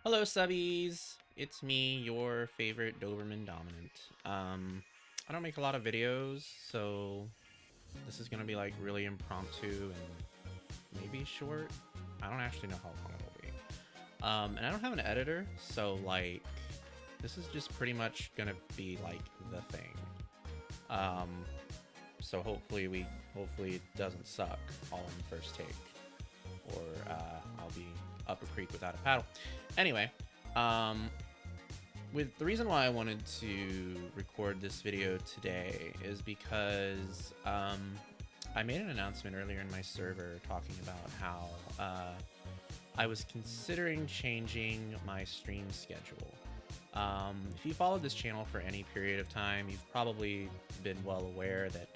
Hello, subbies! It's me, your favorite Doberman Dominant. I don't make a lot of videos, so this is gonna be like really impromptu and maybe short. I don't actually know how long it'll be. And I don't have an editor, so like this is just pretty much gonna be like the thing. Um, so hopefully it doesn't suck all in the first take, or I'll be up a creek without a paddle. Anyway, um, with the reason why I wanted to record this video today is because I made an announcement earlier in my server talking about how I was considering changing my stream schedule. If you followed this channel for any period of time, you've probably been well aware that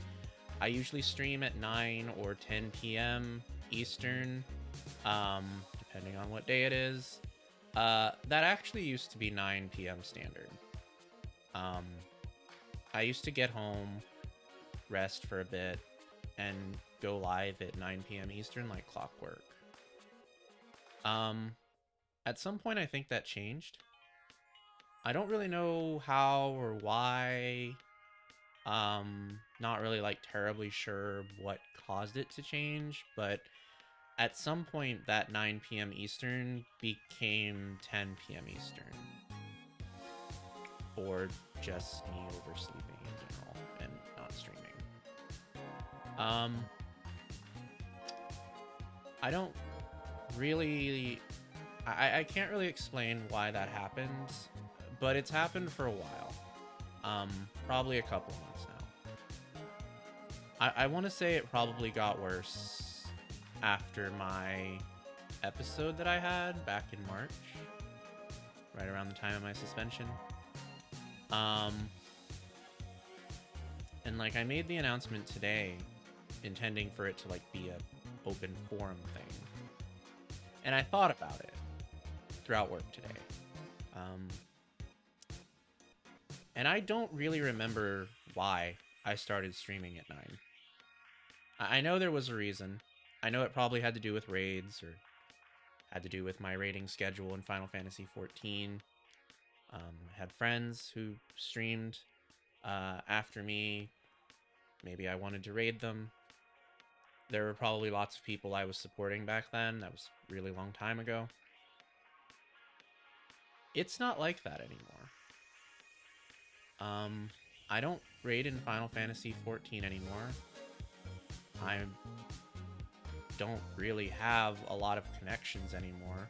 I usually stream at 9 or 10 p.m. Eastern, depending on what day it is. That actually used to be 9 p.m. standard. I used to get home, rest for a bit, and go live at 9 p.m. Eastern like clockwork. At some point I think that changed. I don't really know how or why. Not really like terribly sure what caused it to change, but at some point that 9 p.m. Eastern became 10 p.m. Eastern. Or just me oversleeping in general and not streaming. I don't really... I can't really explain why that happened, but it's happened for a while. Probably a couple months now. I want to say it probably got worse after my episode that I had back in March, right around the time of my suspension. And like I made the announcement today, intending for it to like be a open forum thing, and I thought about it throughout work today. And I don't really remember why I started streaming at 9. I know there was a reason. I know it probably had to do with raids, or had to do with my raiding schedule in Final Fantasy XIV. I had friends who streamed after me. Maybe I wanted to raid them. There were probably lots of people I was supporting back then. That was a really long time ago. It's not like that anymore. I don't raid in Final Fantasy XIV anymore. I don't really have a lot of connections anymore.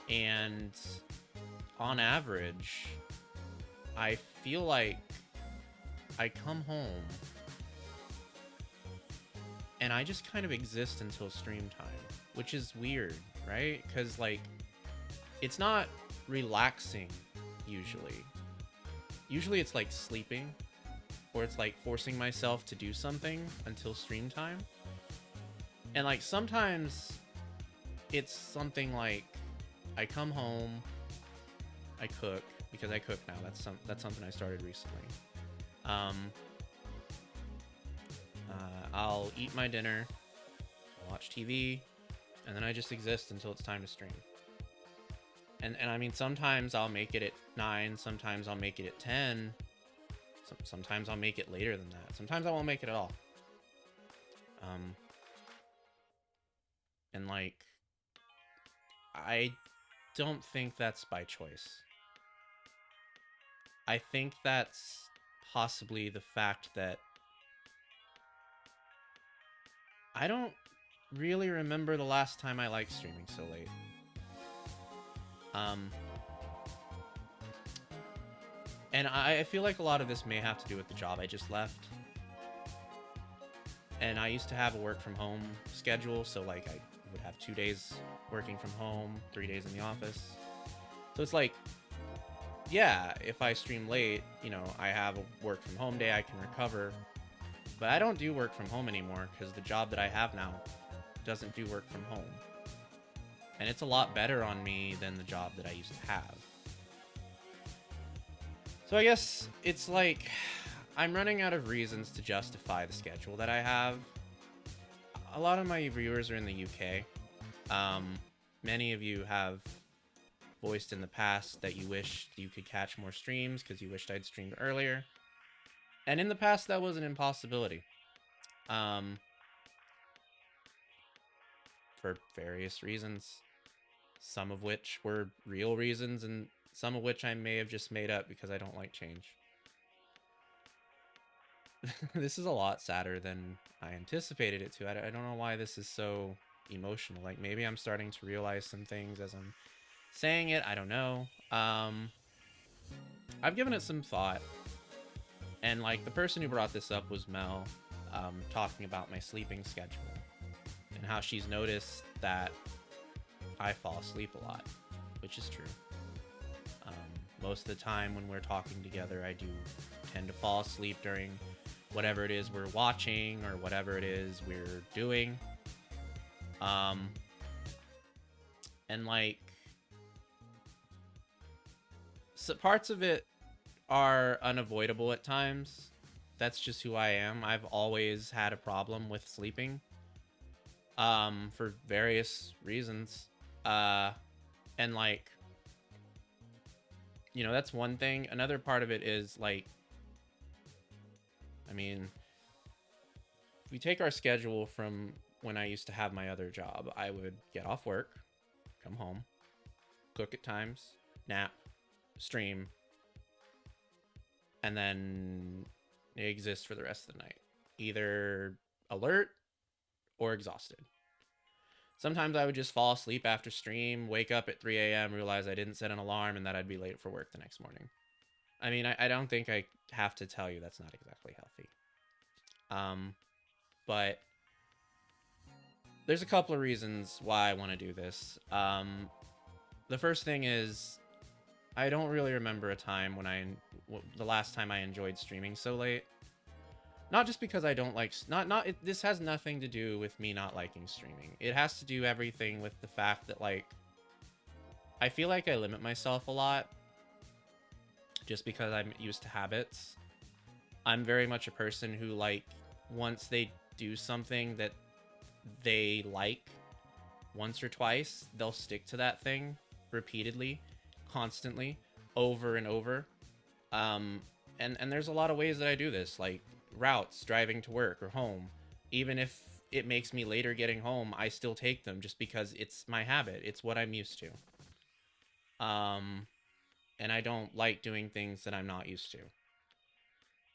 And on average, I feel like I come home and I just kind of exist until stream time, which is weird, right? Because like, it's not relaxing usually. Usually it's like sleeping, or it's like forcing myself to do something until stream time. And like sometimes it's something like I come home, I cook, because I cook now. That's something I started recently. I'll eat my dinner, watch TV, and then I just exist until it's time to stream. And I mean, sometimes I'll make it at 9, sometimes I'll make it at 10, sometimes I'll make it later than that. Sometimes I won't make it at all. And like, I don't think that's by choice. I think that's possibly the fact that I don't really remember the last time I liked streaming so late. And I feel like a lot of this may have to do with the job I just left. And I used to have a work from home schedule, so like I would have 2 days working from home, 3 days in the office. So it's like, yeah, if I stream late, you know, I have a work from home day, I can recover. But I don't do work from home anymore because the job that I have now doesn't do work from home. And it's a lot better on me than the job that I used to have. So I guess it's like I'm running out of reasons to justify the schedule that I have. A lot of my viewers are in the UK. Many of you have voiced in the past that you wish you could catch more streams because you wished I'd streamed earlier. And in the past, that was an impossibility. For various reasons. Some of which were real reasons, and some of which I may have just made up because I don't like change. This is a lot sadder than I anticipated it to. I don't know why this is so emotional. Like, maybe I'm starting to realize some things as I'm saying it. I don't know. I've given it some thought. And, like, the person who brought this up was Mel, talking about my sleeping schedule and how she's noticed that I fall asleep a lot, which is true. Most of the time when we're talking together, I do tend to fall asleep during whatever it is we're watching or whatever it is we're doing. And like, so parts of it are unavoidable at times. That's just who I am. I've always had a problem with sleeping, for various reasons. And like, you know, that's one thing. Another part of it is like, I mean, if we take our schedule from when I used to have my other job, I would get off work, come home, cook at times, nap, stream, and then exist for the rest of the night, either alert or exhausted. Sometimes I would just fall asleep after stream, wake up at 3 a.m., realize I didn't set an alarm, and that I'd be late for work the next morning. I mean, I don't think I have to tell you that's not exactly healthy. But there's a couple of reasons why I want to do this. The first thing is, I don't really remember a time when the last time I enjoyed streaming so late. Not just because I don't like, this has nothing to do with me not liking streaming. It has to do everything with the fact that, like, I feel like I limit myself a lot just because I'm used to habits. I'm very much a person who, like, once they do something that they like once or twice, they'll stick to that thing repeatedly, constantly, over and over. And there's a lot of ways that I do this, like routes, driving to work or home. Even if it makes me later getting home, I still take them just because it's my habit. It's what I'm used to. And I don't like doing things that I'm not used to.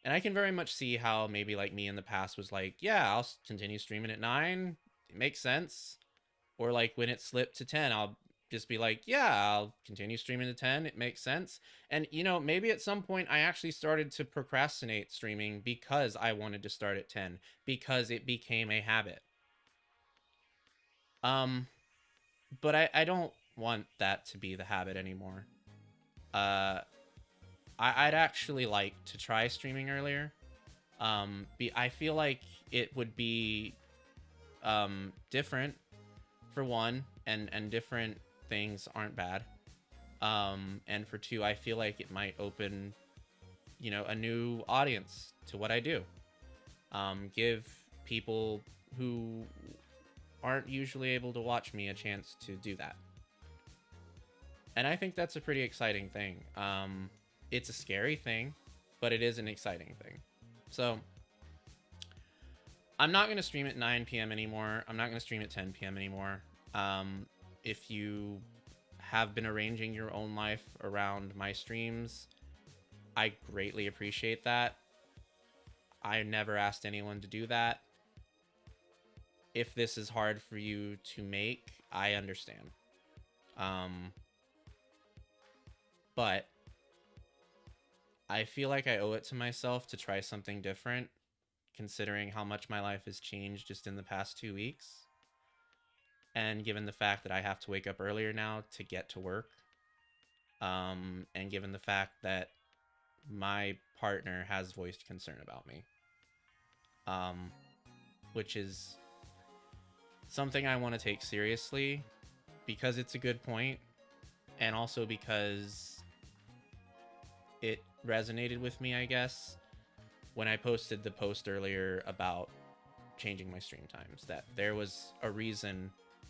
And I can very much see how maybe like me in the past was like, yeah, I'll continue streaming at 9. It makes sense. Or like when it slipped to 10, I'll just be like, yeah, I'll continue streaming to 10. It makes sense. And, you know, maybe at some point I actually started to procrastinate streaming because I wanted to start at 10, because it became a habit. But I don't want that to be the habit anymore. I'd actually like to try streaming earlier. I feel like it would be different, for one, and different things aren't bad. And for two, I feel like it might open, you know, a new audience to what I do. Give people who aren't usually able to watch me a chance to do that. And I think that's a pretty exciting thing. It's a scary thing, but it is an exciting thing. So I'm not going to stream at 9 p.m. anymore. I'm not going to stream at 10 p.m. anymore. If you have been arranging your own life around my streams, I greatly appreciate that. I never asked anyone to do that. If this is hard for you to make, I understand. But I feel like I owe it to myself to try something different, considering how much my life has changed just in the past 2 weeks. And given the fact that I have to wake up earlier now to get to work. And given the fact that my partner has voiced concern about me. Which is something I want to take seriously, because it's a good point, and also because it resonated with me, I guess, when I posted the post earlier about changing my stream times, that there was a reason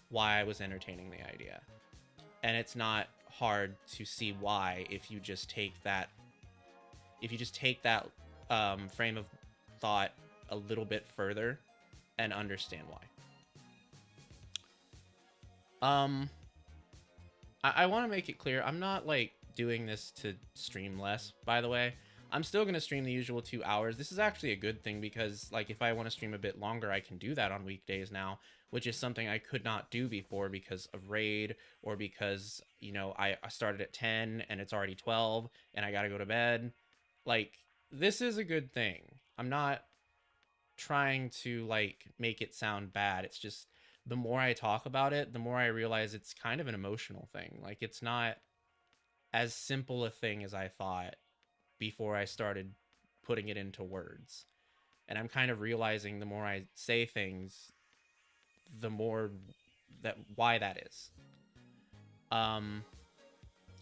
why I was entertaining the idea. And it's not hard to see why if you just take that frame of thought a little bit further and understand why. I want to make it clear, I'm not like doing this to stream less, by the way. I'm still going to stream the usual 2 hours. This is actually a good thing because like if I want to stream a bit longer, I can do that on weekdays now, which is something I could not do before because of raid or because, you know, I started at 10 and it's already 12 and I got to go to bed. Like, this is a good thing. I'm not trying to like make it sound bad. It's just the more I talk about it, the more I realize it's kind of an emotional thing. Like, it's not as simple a thing as I thought before I started putting it into words. And I'm kind of realizing the more I say things, the more that why that is.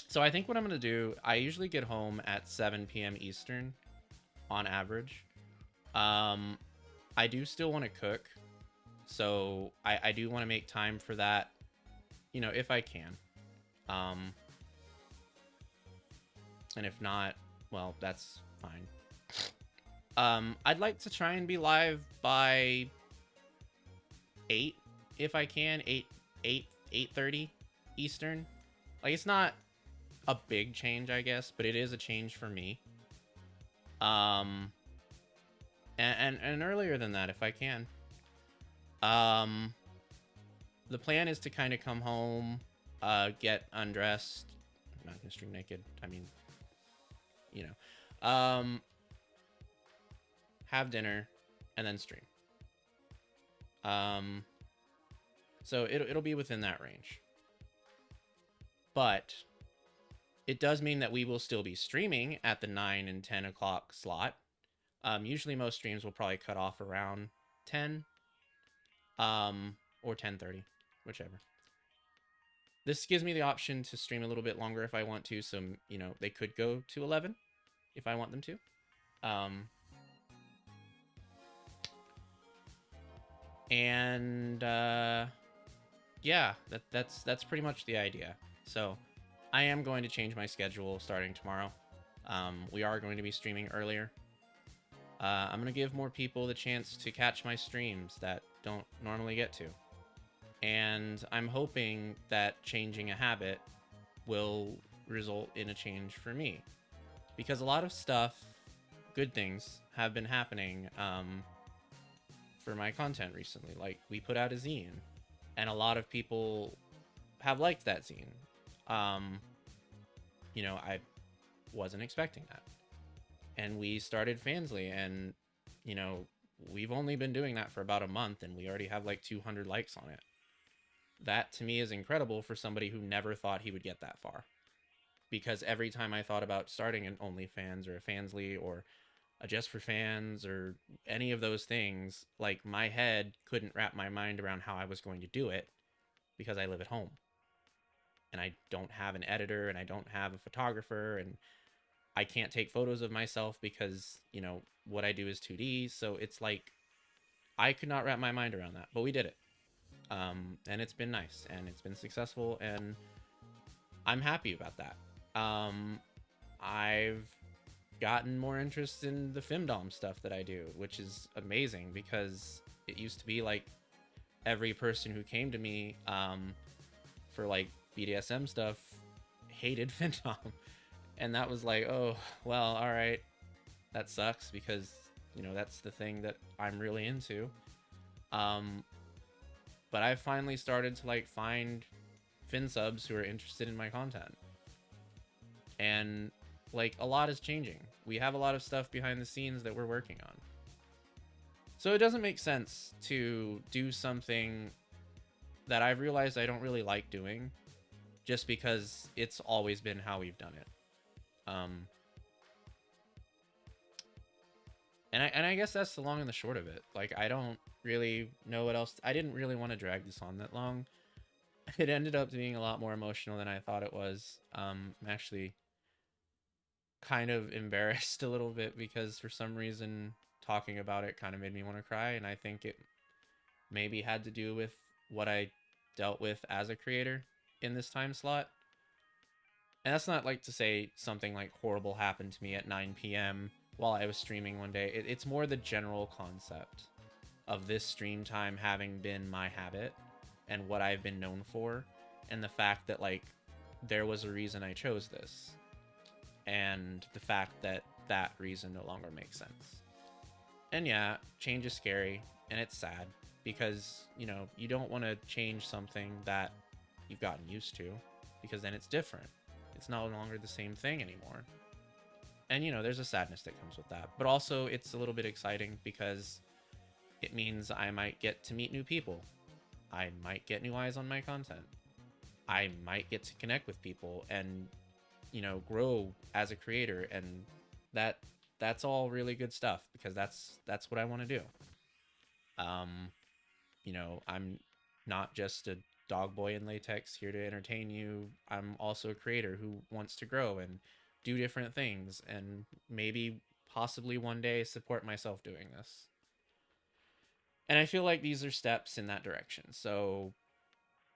So I think what I'm going to do, I usually get home at 7 p.m. Eastern on average. I do still want to cook, so I do want to make time for that, you know, if I can. And if not, well, that's fine. I'd like to try and be live by 8 if I can, 8:30 Eastern. Like, it's not a big change, I guess, but it is a change for me. And earlier than that if I can. The plan is to kind of come home, get undressed. I'm not gonna stream naked. I mean, you know, have dinner, and then stream. So it'll be within that range. But it does mean that we will still be streaming at the 9 and 10 o'clock slot. Usually most streams will probably cut off around 10, or 10:30, whichever. This gives me the option to stream a little bit longer if I want to, so, you know, they could go to 11 if I want them to. Yeah, that's pretty much the idea. So I am going to change my schedule starting tomorrow. We are going to be streaming earlier. I'm going to give more people the chance to catch my streams that don't normally get to. And I'm hoping that changing a habit will result in a change for me. Because a lot of stuff, good things, have been happening for my content recently. Like, we put out a zine, and a lot of people have liked that zine. You know, I wasn't expecting that. And we started Fansly, and, you know, we've only been doing that for about a month, and we already have like 200 likes on it. That, to me, is incredible for somebody who never thought he would get that far. Because every time I thought about starting an OnlyFans or a Fansly or a Just for Fans or any of those things, like, my head couldn't wrap my mind around how I was going to do it because I live at home. And I don't have an editor, and I don't have a photographer, and I can't take photos of myself because, you know, what I do is 2D. So it's like, I could not wrap my mind around that, but we did it. And it's been nice, and it's been successful, and I'm happy about that. I've gotten more interest in the femdom stuff that I do, which is amazing because it used to be like every person who came to me for like BDSM stuff hated femdom. And that was like, oh, well, all right, that sucks because, you know, that's the thing that I'm really into. But I've finally started to like find fin subs who are interested in my content. And like, a lot is changing. We have a lot of stuff behind the scenes that we're working on. So it doesn't make sense to do something that I've realized I don't really like doing just because it's always been how we've done it. And I guess that's the long and the short of it. Like, I don't really know what else. I didn't really want to drag this on that long. It ended up being a lot more emotional than I thought it was. I'm actually kind of embarrassed a little bit because for some reason talking about it kind of made me want to cry, and I think it maybe had to do with what I dealt with as a creator in this time slot. And that's not like to say something like horrible happened to me at 9 p.m. while I was streaming one day. It's more the general concept of this stream time having been my habit and what I've been known for, and the fact that like there was a reason I chose this, and the fact that that reason no longer makes sense. And yeah, change is scary and it's sad because, you know, you don't want to change something that you've gotten used to, because then it's different. It's no longer the same thing anymore. And, you know, there's a sadness that comes with that. But also, it's a little bit exciting because it means I might get to meet new people. I might get new eyes on my content. I might get to connect with people and, you know, grow as a creator. And that that's all really good stuff because that's what I want to do. Um, you know, I'm not just a dog boy in latex here to entertain you. I'm also a creator who wants to grow and do different things and maybe possibly one day support myself doing this. And I feel like these are steps in that direction. So,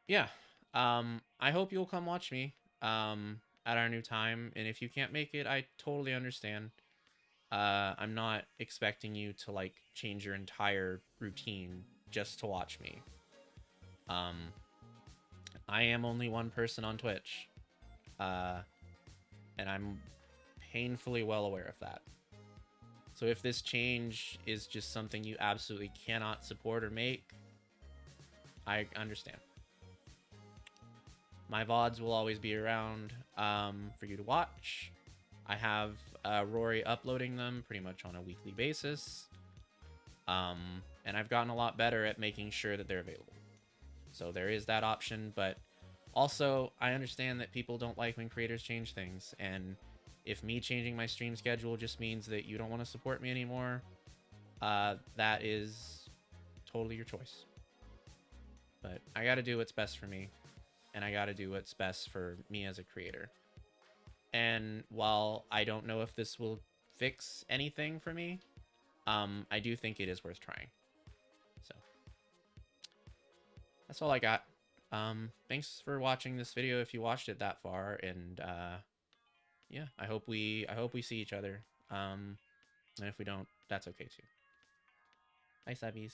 yeah. I hope you'll come watch me at our new time, and if you can't make it, I totally understand. I'm not expecting you to like change your entire routine just to watch me. Um, I am only one person on Twitch, uh, and I'm painfully well aware of that. So if this change is just something you absolutely cannot support or make, I understand. My VODs will always be around for you to watch. I have Rory uploading them pretty much on a weekly basis. And I've gotten a lot better at making sure that they're available. So there is that option, but also I understand that people don't like when creators change things, and if me changing my stream schedule just means that you don't want to support me anymore, that is totally your choice. But I gotta do what's best for me, and I gotta do what's best for me as a creator. And while I don't know if this will fix anything for me, I do think it is worth trying. So that's all I got. Thanks for watching this video if you watched it that far, and yeah, I hope we see each other. And if we don't, that's okay too. Bye, subbies.